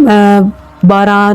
12,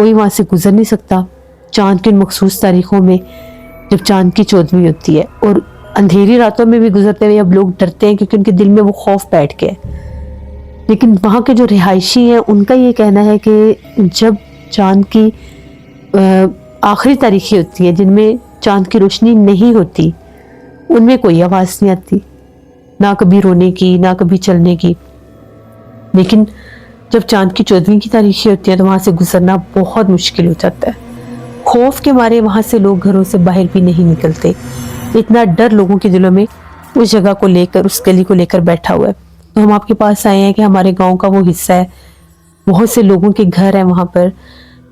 کوئی وہاں سے گزر نہیں سکتا چاند کی مخصوص تاریخوں میں جب چاند کی 14ویں ہوتی ہے، اور اندھیری راتوں میں بھی گزرتے ہوئے اب لوگ ڈرتے ہیں کیونکہ ان کے دل میں وہ خوف بیٹھ گیا ہے۔ لیکن وہاں کے جو رہائشی ہیں ان کا یہ کہنا ہے کہ جب چاند کی آخری تاریخیں ہوتی ہیں جن میں چاند کی روشنی نہیں ہوتی، ان میں کوئی آواز نہیں آتی، نہ کبھی رونے کی نہ کبھی چلنے کی۔ لیکن جب چاند کی 14ویں کی تاریخیں ہوتی ہیں تو وہاں سے گزرنا بہت مشکل ہو جاتا ہے۔ خوف کے مارے وہاں سے لوگ گھروں سے باہر بھی نہیں نکلتے، اتنا ڈر لوگوں کے دلوں میں اس جگہ کو لے کر، اس گلی کو لے کر بیٹھا ہوا ہے۔ تو ہم آپ کے پاس آئے ہیں کہ ہمارے گاؤں کا وہ حصہ ہے، بہت سے لوگوں کے گھر ہیں وہاں پر،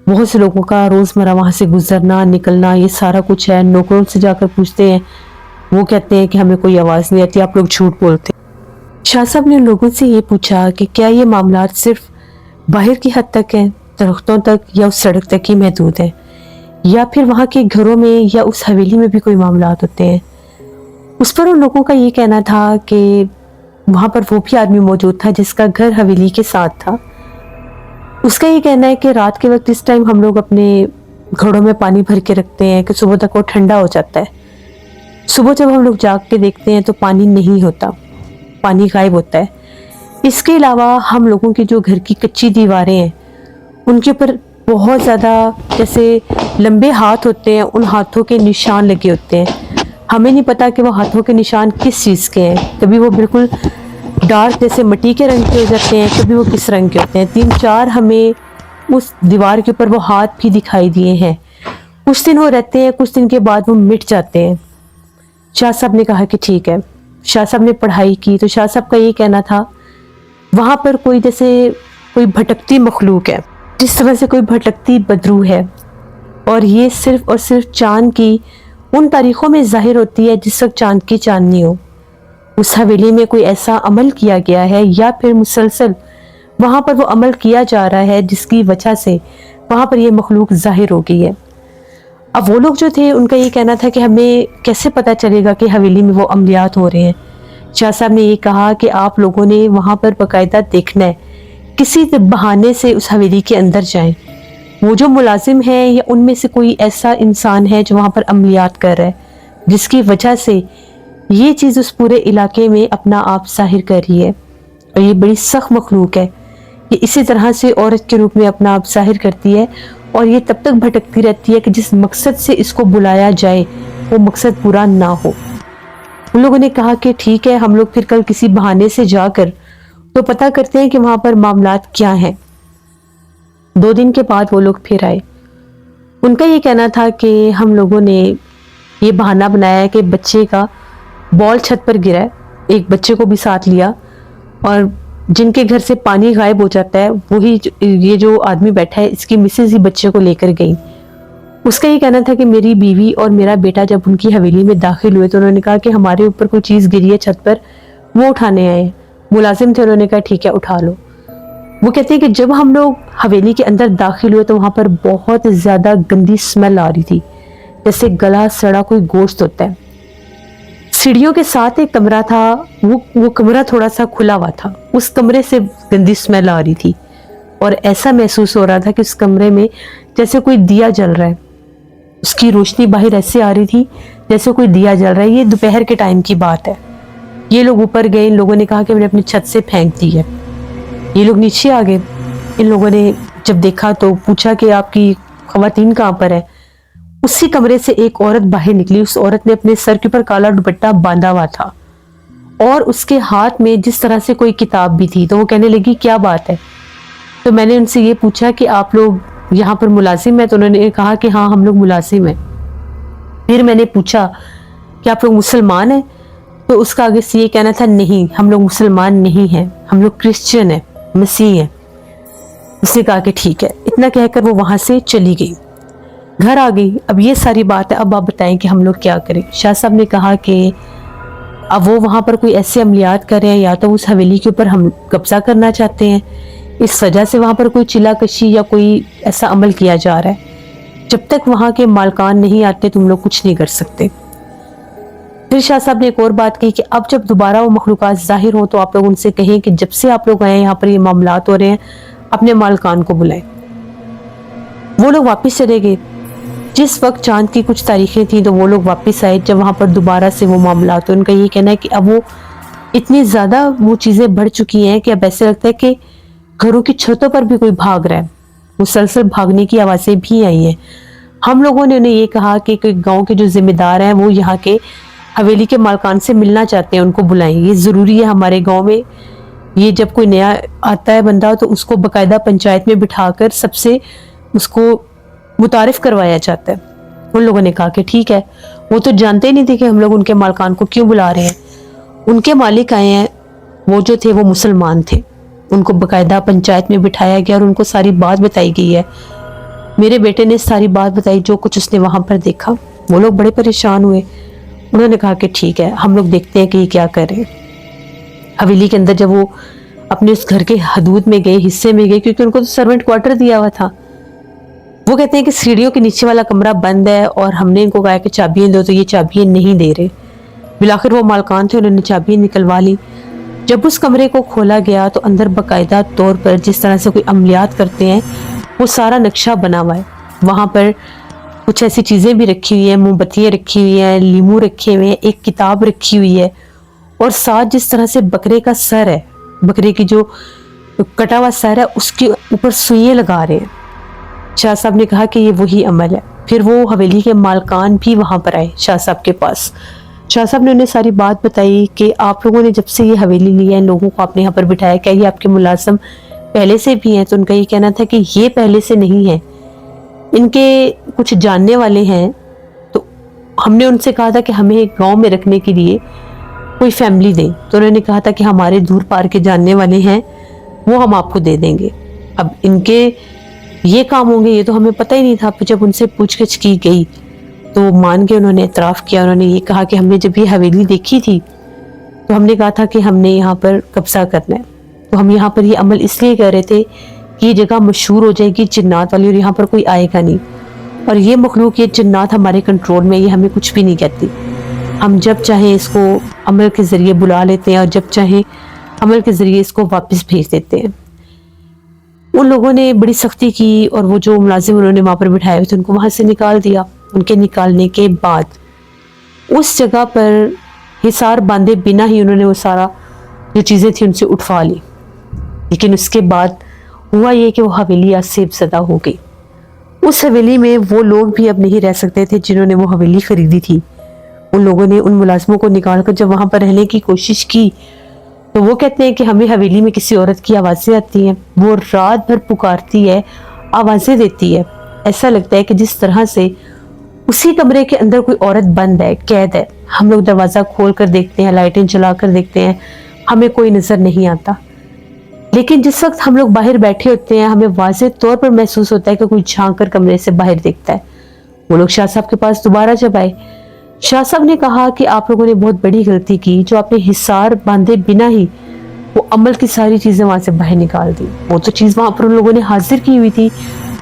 بہت سے لوگوں کا روزمرہ وہاں سے گزرنا نکلنا یہ سارا کچھ ہے۔ نوکروں سے جا کر پوچھتے ہیں، وہ کہتے ہیں کہ ہمیں کوئی آواز نہیں آتی، آپ لوگ جھوٹ بولتے ہیں۔ شاہ صاحب نے لوگوں سے یہ پوچھا کہ کیا یہ معاملات صرف باہر کی حد تک ہیں، درختوں تک یا اس سڑک تک ہی محدود ہیں، یا پھر وہاں کے گھروں میں یا اس حویلی میں بھی کوئی معاملات ہوتے ہیں؟ اس پر ان لوگوں کا یہ کہنا تھا کہ وہاں پر وہ بھی آدمی موجود تھا جس کا گھر حویلی کے ساتھ تھا۔ اس کا یہ کہنا ہے کہ رات کے وقت اس ٹائم ہم لوگ اپنے گھڑوں میں پانی بھر کے رکھتے ہیں کہ صبح تک وہ ٹھنڈا ہو جاتا ہے۔ صبح جب ہم لوگ جاگ کے دیکھتے ہیں تو پانی نہیں ہوتا، پانی غائب ہوتا ہے۔ اس کے علاوہ ہم لوگوں کی جو گھر کی کچی دیواریں ہیں ان کے اوپر بہت زیادہ جیسے لمبے ہاتھ ہوتے ہیں، ان ہاتھوں کے نشان لگے ہوتے ہیں۔ ہمیں نہیں پتا کہ وہ ہاتھوں کے نشان کس چیز کے ہیں، کبھی وہ بالکل ڈارک جیسے مٹی کے رنگ کے ہو جاتے ہیں، کبھی وہ کس رنگ کے ہوتے ہیں۔ 3-4 ہمیں اس دیوار کے اوپر وہ ہاتھ بھی دکھائی دیے ہیں۔ کچھ دن وہ رہتے ہیں، کچھ دن کے بعد وہ مٹ جاتے ہیں۔ شاہ صاحب نے کہا کہ ٹھیک ہے۔ شاہ صاحب نے پڑھائی کی تو شاہ صاحب کا یہ کہنا تھا وہاں پر کوئی جیسے کوئی بھٹکتی مخلوق ہے، جس طرح سے کوئی بھٹکتی بدروح ہے، اور یہ صرف اور صرف چاند کی ان تاریخوں میں ظاہر ہوتی ہے جس وقت چاند کی چاندنی ہو۔ اس حویلی میں کوئی ایسا عمل کیا گیا ہے یا پھر مسلسل وہاں پر وہ عمل کیا جا رہا ہے جس کی وجہ سے وہاں پر یہ مخلوق ظاہر ہو گئی ہے۔ اب وہ لوگ جو تھے ان کا یہ کہنا تھا کہ ہمیں کیسے پتہ چلے گا کہ حویلی میں وہ عملیات ہو رہے ہیں؟ شاہ صاحب نے یہ کہا کہ آپ لوگوں نے وہاں پر باقاعدہ دیکھنا ہے، کسی بہانے سے اس حویلی کے اندر جائیں۔ وہ جو ملازم ہے یا ان میں سے کوئی ایسا انسان ہے جو وہاں پر عملیات کر رہا ہے جس کی وجہ سے یہ چیز اس پورے علاقے میں اپنا آپ ظاہر کر رہی ہے، اور یہ بڑی سخت مخلوق ہے۔ یہ اسی طرح سے عورت کے روپ میں اپنا آپ ظاہر کرتی ہے، اور یہ تب تک بھٹکتی رہتی ہے کہ جس مقصد سے اس کو بلایا جائے وہ مقصد پورا نہ ہو۔ ان لوگوں نے کہا کہ ٹھیک ہے، ہم لوگ پھر کل کسی بہانے سے جا کر تو پتہ کرتے ہیں کہ وہاں پر معاملات کیا ہیں۔ 2 دن کے بعد وہ لوگ پھر آئے۔ ان کا یہ کہنا تھا کہ ہم لوگوں نے یہ بہانہ بنایا ہے کہ بچے کا بال چھت پر گرا ہے، ایک بچے کو بھی ساتھ لیا، اور جن کے گھر سے پانی غائب ہو جاتا ہے وہی یہ جو آدمی بیٹھا ہے اس کی مسز ہی بچے کو لے کر گئی۔ اس کا یہ کہنا تھا کہ میری بیوی اور میرا بیٹا جب ان کی حویلی میں داخل ہوئے تو انہوں نے کہا کہ ہمارے اوپر کوئی چیز گری ہے چھت پر، وہ اٹھانے آئے۔ ملازم تھے، انہوں نے کہا ٹھیک ہے اٹھا لو۔ وہ کہتے ہیں کہ جب ہم لوگ حویلی کے اندر داخل ہوئے تو وہاں پر بہت زیادہ گندی سمیل آ رہی تھی، جیسے گلا سڑا کوئی گوشت ہوتا ہے۔ سیڑھیوں کے ساتھ ایک کمرہ تھا، وہ کمرہ تھوڑا سا کھلا ہوا تھا، اس کمرے سے گندی سمیل آ رہی تھی، اور ایسا محسوس ہو رہا تھا کہ اس کمرے میں جیسے کوئی دیا جل رہا ہے، اس کی روشنی باہر ایسے آ رہی تھی جیسے کوئی دیا جل رہا ہے۔ یہ دوپہر کے ٹائم کی بات ہے۔ یہ لوگ اوپر گئے، ان لوگوں نے کہا کہ میں نے اپنی چھت سے پھینک دی ہے۔ یہ لوگ نیچے آ گئے، ان لوگوں نے جب دیکھا تو پوچھا کہ آپ کی خواتین کہاں پر ہے؟ اسی کمرے سے ایک عورت باہر نکلی، اس عورت نے اپنے سر کے اوپر کالا دوپٹہ باندھا ہوا تھا، اور اس کے ہاتھ میں جس طرح سے کوئی کتاب بھی تھی۔ تو وہ کہنے لگی کیا بات ہے؟ تو میں نے ان سے یہ پوچھا کہ آپ لوگ یہاں پر ملازم ہیں؟ تو انہوں نے کہا کہ ہاں ہم لوگ ملازم ہیں۔ پھر میں نے پوچھا کہ آپ لوگ مسلمان ہیں؟ تو اس کا آگے سے یہ کہنا تھا نہیں ہم لوگ مسلمان نہیں ہیں، ہم لوگ کرسچن ہیں، مسیح ہیں۔ اس نے کہا کہ ٹھیک ہے، اتنا کہہ کر وہ وہاں سے چلی گئی، گھر آ گئی۔ اب یہ ساری بات ہے، اب آپ بتائیں کہ ہم لوگ کیا کریں؟ شاہ صاحب نے کہا کہ اب وہ وہاں پر کوئی ایسے عملیات کر رہے ہیں، یا تو اس حویلی کے اوپر ہم قبضہ کرنا چاہتے ہیں، اس وجہ سے وہاں پر کوئی چلا کشی یا کوئی ایسا عمل کیا جا رہا ہے۔ جب تک وہاں کے مالکان نہیں آتے تم لوگ کچھ نہیں کر سکتے۔ پھر شاہ صاحب نے ایک اور بات کی کہ اب جب دوبارہ وہ مخلوقات ظاہر ہو تو آپ لوگ ان سے کہیں کہ جب سے آپ لوگ آئے یہاں پر یہ معاملات ہو رہے ہیں، اپنے مالکان کو بلائیں۔ وہ لوگ واپس چلے گئے. جس وقت چاند کی کچھ تاریخیں تھیں تو وہ لوگ واپس آئے جب وہاں پر دوبارہ سے وہ معاملات. تو ان کا یہ کہنا ہے کہ اب وہ اتنی زیادہ وہ چیزیں بڑھ چکی ہیں کہ اب ایسے لگتا ہے کہ گھروں کی چھتوں پر بھی کوئی بھاگ رہا ہے. مسلسل بھاگنے کی آوازیں بھی آئی ہیں. ہم لوگوں نے انہیں یہ کہا کہ گاؤں کے جو ذمہ دار ہیں وہ یہاں کے حویلی کے مالکان سے ملنا چاہتے ہیں, ان کو بلائیں. یہ ضروری ہے ہمارے گاؤں میں. یہ جب کوئی نیا آتا ہے بندہ تو اس کو باقاعدہ پنچایت میں بٹھا کر سب سے اس کو متعارف کروایا جاتا ہے. ان لوگوں نے کہا کہ ٹھیک ہے. وہ تو جانتے ہی نہیں تھے کہ ہم لوگ ان کے مالکان کو کیوں بلا رہے ہیں. ان کے مالک آئے ہیں, وہ جو تھے وہ مسلمان تھے. ان کو باقاعدہ پنچایت میں بٹھایا گیا اور ان کو ساری بات بتائی گئی ہے. میرے بیٹے نے ساری بات بتائی جو کچھ اس نے وہاں پر دیکھا. وہ لوگ بڑے پریشان ہوئے. انہوں نے کہا کہ ٹھیک ہے ہم لوگ دیکھتے ہیں کہ یہ کیا کر رہے ہیں. حویلی کے اندر جب وہ اپنے اس گھر کے حدود میں گئے, حصے میں گئے, کیونکہ ان کو تو سرونٹ کوارٹر دیا ہوا تھا. وہ کہتے ہیں کہ سیڑھیوں کے نیچے والا کمرہ بند ہے اور ہم نے ان کو کہا کہ چابیاں دو, تو یہ چابیاں نہیں دے رہے. بالآخر وہ مالکان تھے, انہوں نے چابیاں نکلوا لی. جب اس کمرے کو کھولا گیا تو اندر باقاعدہ طور پر جس طرح سے کوئی عملیات کرتے ہیں وہ سارا نقشہ بنا ہوا ہے. وہاں پر کچھ ایسی چیزیں بھی رکھی ہوئی ہیں, موم بتیاں رکھی ہوئی ہیں, لیمو رکھے ہوئے ہیں, ایک کتاب رکھی ہوئی ہے, اور ساتھ جس طرح سے بکرے کا سر ہے, بکرے کی جو کٹا ہوا سر ہے اس کے اوپر سوئیاں لگا رہے ہیں. شاہ صاحب نے کہا کہ یہ وہی عمل ہے. پھر وہ حویلی کے مالکان بھی وہاں پر آئے شاہ صاحب کے پاس. شاہ صاحب نے انہیں ساری بات بتائی کہ آپ لوگوں نے جب سے یہ حویلی لی ہے, لوگوں کو آپ نے یہاں پر بٹھایا, کیا یہ آپ کے ملازم پہلے سے بھی ہیں؟ تو ان کا یہ کہنا تھا کہ یہ پہلے سے نہیں ہے, ان کے کچھ جاننے والے ہیں. تو ہم نے ان سے کہا تھا کہ ہمیں گاؤں میں رکھنے کے لیے کوئی فیملی دیں. تو انہوں نے کہا تھا کہ ہمارے دور پار کے جاننے والے ہیں, وہ ہم آپ کو دے دیں گے. اب ان کے یہ کام ہوں گے یہ تو ہمیں پتہ ہی نہیں تھا. جب ان سے پوچھ گچھ کی گئی تو مان کے انہوں نے اعتراف کیا. انہوں نے یہ کہا کہ ہم نے جب یہ حویلی دیکھی تھی تو ہم نے کہا تھا کہ ہم نے یہاں پر قبضہ کرنا ہے. تو ہم یہاں پر یہ عمل اس لیے کر رہے تھے کہ یہ جگہ مشہور ہو جائے گی جنات والی, اور یہاں پر کوئی آئے گا نہیں. اور یہ مخلوق, یہ جنات ہمارے کنٹرول میں, یہ ہمیں کچھ بھی نہیں کہتی. ہم جب چاہیں اس کو عمل کے ذریعے بلا لیتے ہیں اور جب چاہیں عمل کے ذریعے اس کو واپس بھیج دیتے ہیں. ان لوگوں نے بڑی سختی کی اور وہ جو ملازم انہوں نے وہاں پر بٹھائے ہوئے تھے ان کو وہاں سے نکال دیا. ان کے نکالنے کے بعد اس جگہ پر حصار باندھے بنا ہی انہوں نے وہ سارا جو چیزیں تھیں ان سے اٹھوا لی. لیکن اس کے بعد ہوا یہ کہ وہ حویلی آسیب زدہ ہو گئی. اس حویلی میں وہ لوگ بھی اب نہیں رہ سکتے تھے جنہوں نے وہ حویلی خریدی تھی. ان لوگوں نے ان ملازموں کو نکال کر جب وہاں پر رہنے کی کوشش کی تو وہ کہتے ہیں کہ ہمیں حویلی میں کسی عورت کی آوازیں آتی ہیں, وہ رات بھر پکارتی ہے, آوازیں دیتی ہے. ایسا لگتا ہے کہ جس طرح سے اسی کمرے کے اندر کوئی عورت بند ہے, قید ہے. ہم لوگ دروازہ کھول کر دیکھتے ہیں, لائٹیں جلا کر دیکھتے ہیں, ہمیں کوئی نظر نہیں آتا. لیکن جس وقت ہم لوگ باہر بیٹھے ہوتے ہیں ہمیں واضح طور پر محسوس ہوتا ہے کہ کوئی جھانک کر کمرے سے باہر دیکھتا ہے. وہ لوگ شاہ صاحب کے پاس دوبارہ جب آئے, شاہ صاحب نے کہا کہ آپ لوگوں نے بہت بڑی غلطی کی جو آپ نے حصار باندھے بنا ہی وہ عمل کی ساری چیزیں وہاں سے باہر نکال دی. وہ تو چیز وہاں پر ان لوگوں نے حاضر کی ہوئی تھی,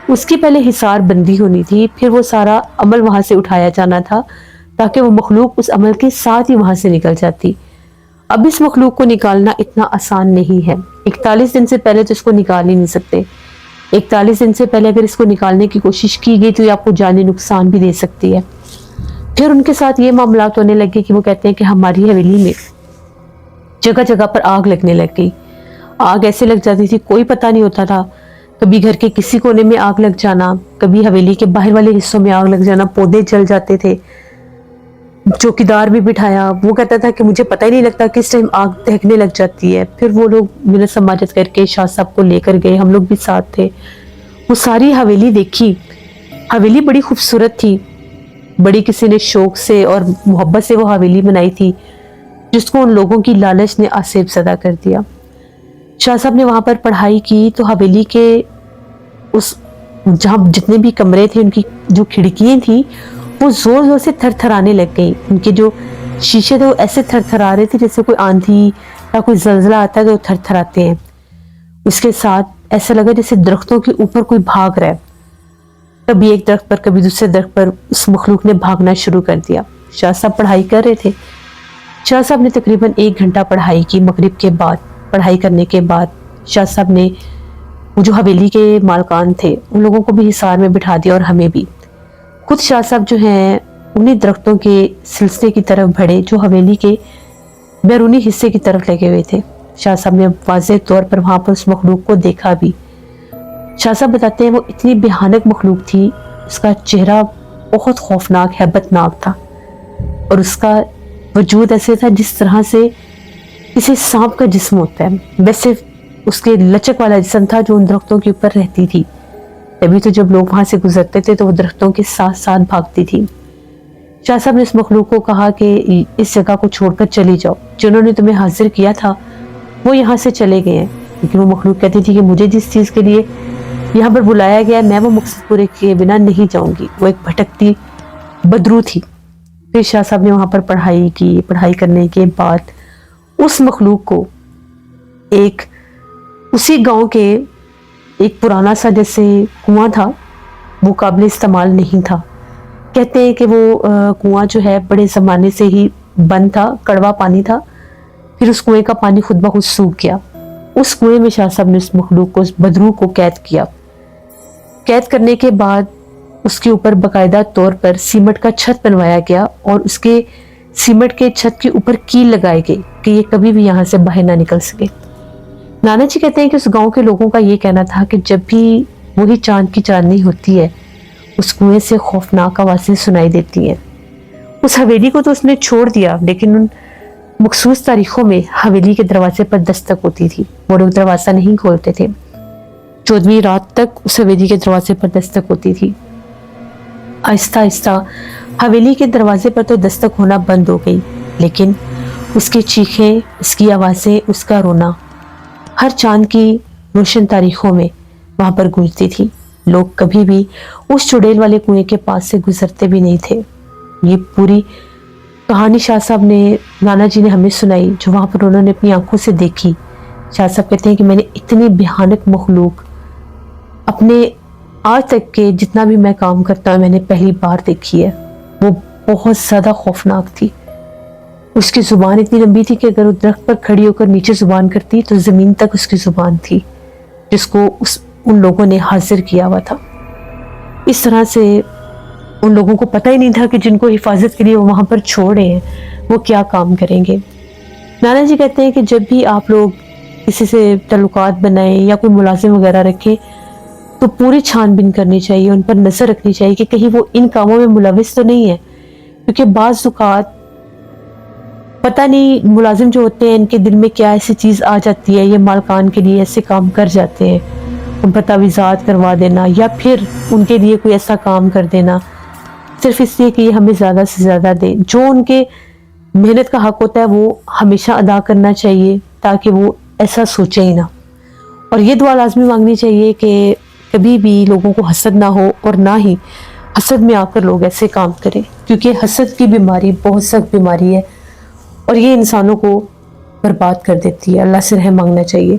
اس کی پہلے حصار بندی ہونی تھی, پھر وہ سارا عمل وہاں سے اٹھایا جانا تھا تاکہ وہ مخلوق اس عمل کے ساتھ ہی وہاں سے نکل جاتی. اب اس مخلوق کو نکالنا اتنا آسان نہیں ہے. 41 دن سے پہلے تو اس کو نکال ہی نہیں سکتے. 41 دن سے پہلے اگر اس کو نکالنے کی کوشش کی گئی تو یہ آپ کو جانی نقصان بھی دے سکتی ہے. پھر ان کے ساتھ یہ معاملات ہونے لگے کہ وہ کہتے ہیں کہ ہماری حویلی میں جگہ جگہ پر آگ لگنے لگ گئی. آگ ایسے لگ جاتی تھی کوئی پتہ نہیں ہوتا تھا. کبھی گھر کے کسی کونے میں آگ لگ جانا, کبھی حویلی کے باہر والے حصوں میں آگ لگ جانا, پودے جل جاتے تھے. چوکیدار بھی بٹھایا, وہ کہتا تھا کہ مجھے پتہ ہی نہیں لگتا کس ٹائم آگ دہکنے لگ جاتی ہے. پھر وہ لوگ منت سماجت کر کے شاہ صاحب کو لے کر گئے, ہم لوگ بھی ساتھ تھے. وہ ساری حویلی دیکھی. حویلی بڑی خوبصورت تھی, بڑی کسی نے شوق سے اور محبت سے وہ حویلی بنائی تھی جس کو ان لوگوں کی لالچ نے آسیب زدہ کر دیا. شاہ صاحب نے وہاں پر پڑھائی کی تو حویلی کے اس جہاں جتنے بھی کمرے تھے ان کی جو کھڑکیاں تھیں وہ زور زور سے تھر تھرانے لگ گئی. ان کے جو شیشے تھے وہ ایسے تھر تھرا رہے تھے جیسے کوئی آندھی یا کوئی زلزلہ آتا ہے تو وہ تھر تھراتے ہیں. اس کے ساتھ ایسا لگا جیسے درختوں کے اوپر کوئی بھاگ رہا ہے. کبھی ایک درخت پر کبھی دوسرے درخت پر اس مخلوق نے بھاگنا شروع کر دیا. شاہ صاحب پڑھائی کر رہے تھے. شاہ صاحب نے تقریباً 1 گھنٹہ پڑھائی کی. مغرب کے بعد پڑھائی کرنے کے بعد شاہ صاحب نے وہ جو حویلی کے مالکان تھے ان لوگوں کو بھی حصار میں بٹھا دیا اور ہمیں بھی. خود شاہ صاحب جو ہیں انہیں درختوں کے سلسلے کی طرف بڑھے جو حویلی کے بیرونی حصے کی طرف لگے ہوئے تھے. شاہ صاحب نے واضح طور پر وہاں پر اس مخلوق کو دیکھا بھی. شاہ صاحب بتاتے ہیں وہ اتنی بھیانک مخلوق تھی, اس کا چہرہ بہت خوفناک ہیبت ناک تھا اور اس کا وجود ایسے تھا جس طرح سے کسی سانپ کا جسم ہوتا ہے, ویسے اس کے لچک والا جسم تھا جو ان درختوں کے اوپر رہتی تھی. تبھی تو جب لوگ وہاں سے گزرتے تھے تو وہ درختوں کے ساتھ ساتھ بھاگتی تھی. شاہ صاحب نے اس مخلوق کو کہا کہ اس جگہ کو چھوڑ کر چلی جاؤ, جنہوں نے تمہیں حاضر کیا تھا وہ یہاں سے چلے گئے ہیں. لیکن وہ مخلوق کہتی تھی کہ مجھے جس چیز کے لیے یہاں پر بلایا گیا میں وہ مقصد پورے کیے بنا نہیں جاؤں گی. وہ ایک بھٹکتی بدرو تھی. پھر شاہ صاحب نے وہاں پر پڑھائی کی. پڑھائی کرنے کے بعد اس مخلوق کو ایک اسی گاؤں کے ایک پرانا سا جیسے کنواں تھا, وہ قابل استعمال نہیں تھا. کہتے ہیں کہ وہ کنواں جو ہے بڑے زمانے سے ہی بند تھا, کڑوا پانی تھا. پھر اس کنویں کا پانی خود بخود سوکھ گیا. اس کنویں میں شاہ صاحب نے اس مخلوق کو, اس بدرو کو قید کیا. قید کرنے کے بعد اس کے اوپر باقاعدہ طور پر سیمنٹ کا چھت بنوایا گیا اور اس کے سیمنٹ کے چھت کے اوپر کیل لگائے گئے کہ یہ کبھی بھی یہاں سے باہر نہ نکل سکے. نانا جی کہتے ہیں کہ اس گاؤں کے لوگوں کا یہ کہنا تھا کہ جب بھی وہی چاند کی چاندنی ہوتی ہے اس کنویں سے خوفناک آوازیں سنائی دیتی ہیں. اس حویلی کو تو اس نے چھوڑ دیا, لیکن ان مخصوص تاریخوں میں حویلی کے دروازے پر دستک ہوتی تھی. وہ لوگ دروازہ نہیں کھولتے تھے. 14ویں رات تک اس حویلی کے دروازے پر دستک ہوتی تھی. آہستہ آہستہ حویلی کے دروازے پر تو دستک ہونا بند ہو گئی, لیکن اس کی چیخیں, اس کی آوازیں, اس کا رونا ہر چاند کی روشن تاریخوں میں وہاں پر گونجتی تھی. لوگ کبھی بھی اس چڑیل والے کنویں کے پاس سے گزرتے بھی نہیں تھے. یہ پوری کہانی شاہ صاحب نے, نانا جی نے ہمیں سنائی جو وہاں پر انہوں نے اپنی آنکھوں سے دیکھی. شاہ صاحب کہتے ہیں کہ میں نے اتنی بھیانک مخلوق اپنے آج تک کے جتنا بھی میں کام کرتا ہوں میں نے پہلی بار دیکھی ہے. وہ بہت زیادہ خوفناک تھی. اس کی زبان اتنی لمبی تھی کہ اگر وہ درخت پر کھڑی ہو کر نیچے زبان کرتی تو زمین تک اس کی زبان تھی, جس کو ان لوگوں نے حاضر کیا ہوا تھا. اس طرح سے ان لوگوں کو پتہ ہی نہیں تھا کہ جن کو حفاظت کے لیے وہ وہاں پر چھوڑے ہیں وہ کیا کام کریں گے. نانا جی کہتے ہیں کہ جب بھی آپ لوگ کسی سے تعلقات بنائیں یا کوئی ملازم وغیرہ رکھیں تو پوری چھان بین کرنی چاہیے, ان پر نظر رکھنی چاہیے کہ کہیں وہ ان کاموں میں ملوث تو نہیں ہے. کیونکہ بعض اوقات پتہ نہیں ملازم جو ہوتے ہیں ان کے دل میں کیا ایسی چیز آ جاتی ہے, یہ مالکان کے لیے ایسے کام کر جاتے ہیں. ان پر تعویذات کروا دینا یا پھر ان کے لیے کوئی ایسا کام کر دینا صرف اس لیے کہ یہ ہمیں زیادہ سے زیادہ دیں. جو ان کے محنت کا حق ہوتا ہے وہ ہمیشہ ادا کرنا چاہیے تاکہ وہ ایسا سوچیں ہی نہ. اور یہ دعا لازمی مانگنی چاہیے کہ کبھی بھی لوگوں کو حسد نہ ہو اور نہ ہی حسد میں آ کر لوگ ایسے کام کریں, کیونکہ حسد کی بیماری بہت سخت بیماری ہے اور یہ انسانوں کو برباد کر دیتی ہے. اللہ سے رحم مانگنا چاہیے.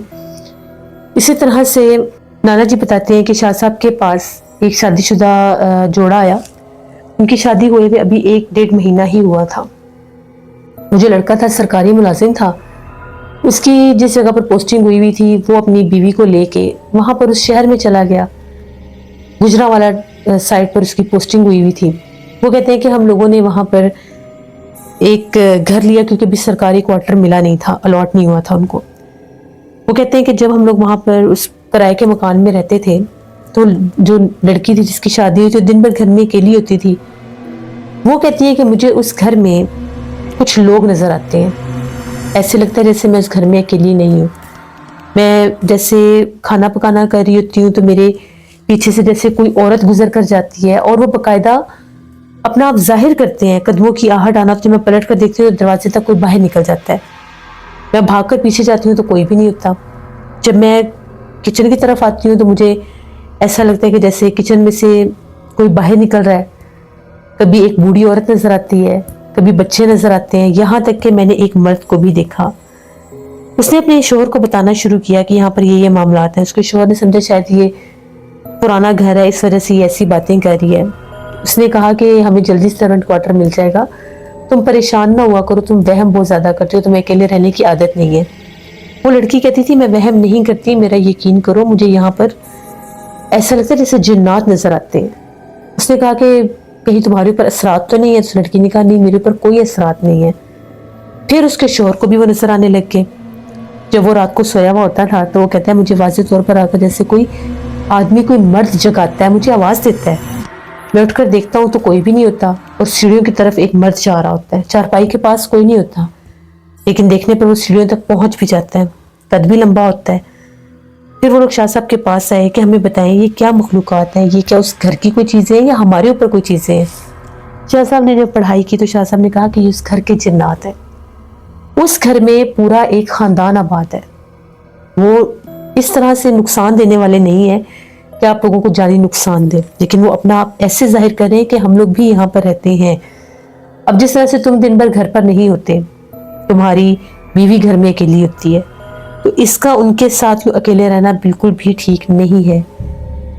اسی طرح سے نانا جی بتاتے ہیں کہ شاہ صاحب کے پاس ایک شادی شدہ جوڑا آیا. ان کی شادی ہوئے ہوئے ابھی 1-1.5 مہینہ ہی ہوا تھا. وہ جو لڑکا تھا سرکاری ملازم تھا. اس کی جس جگہ پر پوسٹنگ ہوئی ہوئی تھی وہ اپنی بیوی کو لے کے وہاں پر اس شہر میں چلا گیا. گجرانوالہ سائٹ پر اس کی پوسٹنگ ہوئی ہوئی تھی. وہ کہتے ہیں کہ ہم لوگوں نے وہاں پر ایک گھر لیا کیونکہ بھی سرکاری کوارٹر ملا نہیں تھا, الاٹ نہیں ہوا تھا ان کو. وہ کہتے ہیں کہ جب ہم لوگ وہاں پر اس کرائے کے مکان میں رہتے تھے تو جو لڑکی تھی جس کی شادی ہوئی تھی دن بھر گھر میں اکیلی ہوتی تھی. وہ کہتی ہے کہ مجھے اس گھر میں کچھ لوگ نظر آتے ہیں, ایسے لگتا ہے جیسے میں اس گھر میں اکیلی نہیں ہوں. میں جیسے کھانا پکانا کر رہی ہوتی ہوں تو میرے پیچھے سے جیسے کوئی عورت گزر کر جاتی ہے اور وہ باقاعدہ اپنا آپ ظاہر کرتے ہیں, قدموں کی آہٹ آنا. تو میں پلٹ کر دیکھتی ہوں تو دروازے تک کوئی باہر نکل جاتا ہے. میں بھاگ کر پیچھے جاتی ہوں تو کوئی بھی نہیں ہوتا. جب میں کچن کی طرف آتی ہوں تو مجھے ایسا لگتا ہے کہ جیسے کچن میں سے کوئی باہر نکل رہا ہے. کبھی ایک بوڑھی عورت نظر آتی ہے, کبھی بچے نظر آتے ہیں, یہاں تک کہ میں نے ایک مرد کو بھی دیکھا. اس نے اپنے شوہر کو بتانا شروع کیا کہ یہاں پر یہ معاملات ہیں. اس کے شوہر نے سمجھا شاید یہ پرانا گھر ہے اس وجہ سے یہ ایسی باتیں کر رہی ہے. اس نے کہا کہ ہمیں جلدی سے سرونٹ کوارٹر مل جائے گا, تم پریشان نہ ہوا کرو, تم وہم بہت زیادہ کرتے ہو, تمہیں اکیلے رہنے کی عادت نہیں ہے. وہ لڑکی کہتی تھی میں وہم نہیں کرتی، میرا یقین کرو، مجھے یہاں پر ایسا لگتا ہے جیسے جنات نظر آتے ہیں۔ اس نے کہا کہ کہیں تمہارے اوپر اثرات تو نہیں ہے؟ اس لڑکی نے کہا نہیں، میرے اوپر کوئی اثرات نہیں ہے۔ پھر اس کے شوہر کو بھی وہ نظر آنے لگ گئے۔ جب وہ رات کو سویا ہوا ہوتا تھا تو وہ کہتا ہے مجھے واضح طور پر آتا جیسے کوئی آدمی کوئی مرد جگاتا ہے، مجھے آواز دیتا ہے، میں اٹھ کر دیکھتا ہوں تو کوئی بھی نہیں ہوتا، اور سیڑھیوں کی طرف ایک مرد جا رہا ہوتا ہے، چارپائی کے پاس کوئی نہیں ہوتا، لیکن دیکھنے پر وہ سیڑھیوں تک پہنچ بھی جاتا ہے، قد بھی لمبا ہوتا ہے۔ پھر وہ لوگ شاہ صاحب کے پاس آئے کہ ہمیں بتائیں یہ کیا مخلوقات ہیں، یہ کیا اس گھر کی کوئی چیزیں ہیں یا ہمارے اوپر کوئی چیزیں ہیں؟ شاہ صاحب نے جب پڑھائی کی تو شاہ صاحب نے کہا کہ یہ اس گھر کے جنات ہیں۔ اس گھر میں پورا ایک خاندان آباد ہے، وہ اس طرح سے نقصان دینے والے نہیں ہیں کہ آپ لوگوں کو جانی نقصان دے، لیکن وہ اپنا آپ ایسے ظاہر کریں کہ ہم لوگ بھی یہاں پر رہتے ہیں۔ اب جس طرح سے تم دن بھر گھر پر نہیں ہوتے، تمہاری بیوی گھر میں اکیلی ہوتی ہے، تو اس کا ان کے ساتھ یوں اکیلے رہنا بالکل بھی ٹھیک نہیں ہے۔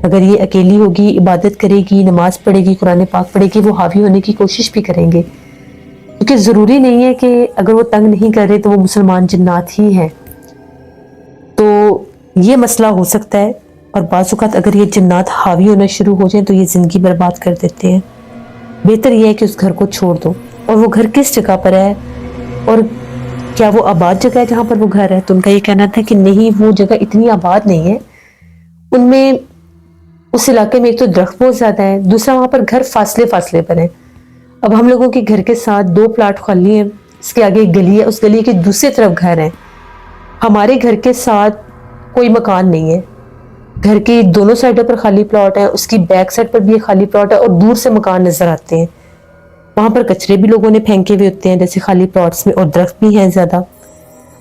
اگر یہ اکیلی ہوگی، عبادت کرے گی، نماز پڑھے گی، قرآن پاک پڑھے گی، وہ حاوی ہونے کی کوشش بھی کریں گے، کیونکہ ضروری نہیں ہے کہ اگر وہ تنگ نہیں کر رہے تو وہ مسلمان جنات ہی ہیں۔ تو یہ مسئلہ ہو سکتا ہے، اور بعض اوقات اگر یہ جنات حاوی ہونا شروع ہو جائیں تو یہ زندگی برباد کر دیتے ہیں۔ بہتر یہ ہے کہ اس گھر کو چھوڑ دو۔ اور وہ گھر کس جگہ پر ہے اور کیا وہ آباد جگہ ہے جہاں پر وہ گھر ہے؟ تو ان کا یہ کہنا تھا کہ نہیں، وہ جگہ اتنی آباد نہیں ہے، ان میں اس علاقے میں ایک تو درخت بہت زیادہ ہے، دوسرا وہاں پر گھر فاصلے فاصلے پر ہیں۔ اب ہم لوگوں کے گھر کے ساتھ 2 پلاٹ خالی ہیں، اس کے آگے ایک گلی ہے، اس گلی کے دوسری طرف گھر ہے، ہمارے گھر کے ساتھ کوئی مکان نہیں ہے، گھر کی دونوں سائڈوں پر خالی پلاٹ ہے، اس کی بیک سائڈ پر بھی ایک خالی پلاٹ ہے، اور دور سے مکان نظر آتے ہیں۔ وہاں پر کچرے بھی لوگوں نے پھینکے ہوئے ہوتے ہیں جیسے خالی پلاٹس میں، اور درخت بھی ہیں زیادہ۔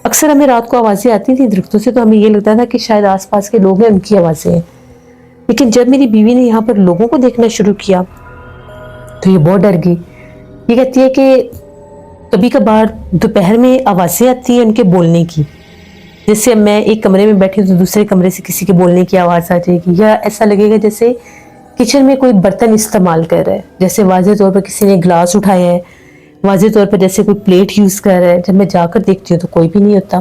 اکثر ہمیں رات کو آوازیں آتی تھیں درختوں سے، تو ہمیں یہ لگتا تھا کہ شاید آس پاس کے لوگ ہیں، ان کی آوازیں ہیں، لیکن جب میری بیوی نے یہاں پر لوگوں کو دیکھنا شروع کیا تو یہ بہت ڈر گئی۔ یہ کہتی ہے کہ کبھی کبھار دوپہر میں آوازیں آتی ہیں ان کے بولنے کی، جیسے میں ایک کمرے میں بیٹھی تو دوسرے کمرے سے کسی کے بولنے کی آواز آ جائے گی، یا ایسا لگے گا جیسے کچن میں کوئی برتن استعمال کر رہا ہے، جیسے واضح طور پر کسی نے گلاس اٹھایا ہے، واضح طور پر جیسے کوئی پلیٹ یوز کر رہا ہے۔ جب میں جا کر دیکھتی ہوں تو کوئی بھی نہیں ہوتا،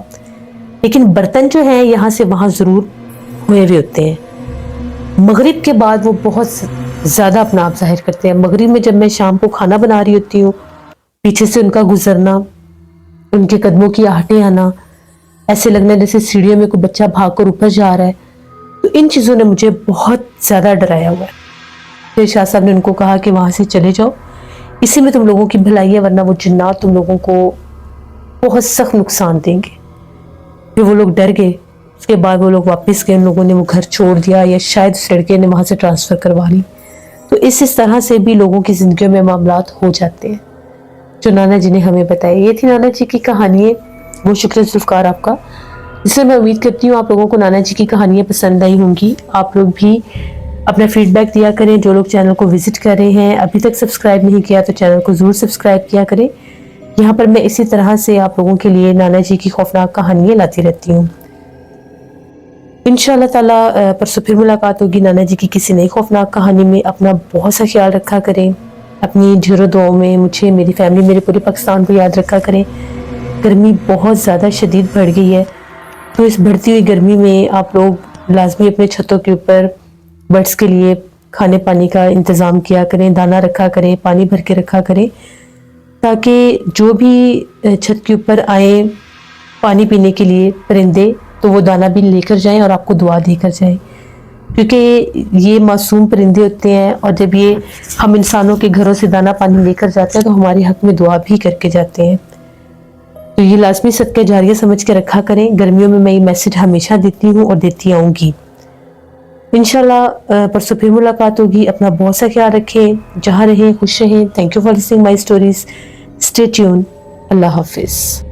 لیکن برتن جو ہیں یہاں سے وہاں ضرور ہوئے ہوئے ہوتے ہیں۔ مغرب کے بعد وہ بہت زیادہ اپنا آپ ظاہر کرتے ہیں۔ مغرب میں جب میں شام کو کھانا بنا رہی ہوتی ہوں، پیچھے سے ان کا گزرنا، ان کے قدموں کی آہٹیں آنا، ایسے لگنا جیسے سیڑھیوں میں کوئی بچہ بھاگ کر اوپر جا رہا ہے، تو ان چیزوں نے مجھے بہت زیادہ ڈرایا ہوا ہے۔ پھر شاہ صاحب نے ان کو کہا کہ وہاں سے چلے جاؤ، اسی میں تم لوگوں کی بھلائی ہے، ورنہ وہ جنات تم لوگوں کو بہت سخت نقصان دیں گے۔ پھر وہ لوگ ڈر گئے، اس کے بعد وہ لوگ واپس گئے، ان لوگوں نے وہ گھر چھوڑ دیا، یا شاید اس لڑکے نے وہاں سے ٹرانسفر کروا لی۔ تو اس طرح سے بھی لوگوں کی زندگیوں میں معاملات ہو جاتے ہیں جو نانا جی نے ہمیں بتائے۔ یہ تھی نانا جی کی کہانی، وہ شکریہ ذوالفقار آپ کا، جس سے میں امید کرتی ہوں آپ لوگوں کو نانا جی کی کہانیاں پسند آئی ہوں گی۔ آپ لوگ بھی اپنا فیڈ بیک دیا کریں، جو لوگ چینل کو وزٹ کر رہے ہیں، ابھی تک سبسکرائب نہیں کیا تو چینل کو ضرور سبسکرائب کیا کریں۔ یہاں پر میں اسی طرح سے آپ لوگوں کے لیے نانا جی کی خوفناک کہانیاں لاتی رہتی ہوں۔ انشاءاللہ تعالیٰ پرسوں پھر ملاقات ہوگی نانا جی کی کسی نئی خوفناک کہانی میں۔ اپنا بہت سا خیال رکھا کریں، اپنی ڈھیروں دعاؤں میں مجھے، میری فیملی، میرے پورے پاکستان کو یاد رکھا کریں۔ گرمی بہت زیادہ شدید بڑھ گئی ہے، تو اس بڑھتی ہوئی گرمی میں آپ لوگ لازمی اپنے چھتوں کے اوپر برڈز کے لیے کھانے پانی کا انتظام کیا کریں، دانہ رکھا کریں، پانی بھر کے رکھا کریں، تاکہ جو بھی چھت کے اوپر آئیں پانی پینے کے لیے پرندے، تو وہ دانہ بھی لے کر جائیں اور آپ کو دعا دے کر جائیں، کیونکہ یہ معصوم پرندے ہوتے ہیں، اور جب یہ ہم انسانوں کے گھروں سے دانہ پانی لے کر جاتے ہیں تو ہمارے حق میں دعا بھی کر کے جاتے ہیں۔ تو یہ لازمی صدقہ جاریہ سمجھ کے رکھا کریں۔ گرمیوں میں یہ میسج ہمیشہ دیتی ہوں اور دیتی آؤں گی۔ انشاءاللہ پرسوں پھر ملاقات ہوگی۔ اپنا بہت سا خیال رکھیں، جہاں رہیں خوش رہیں۔ Thank you for listening my stories, stay tune, اللہ حافظ۔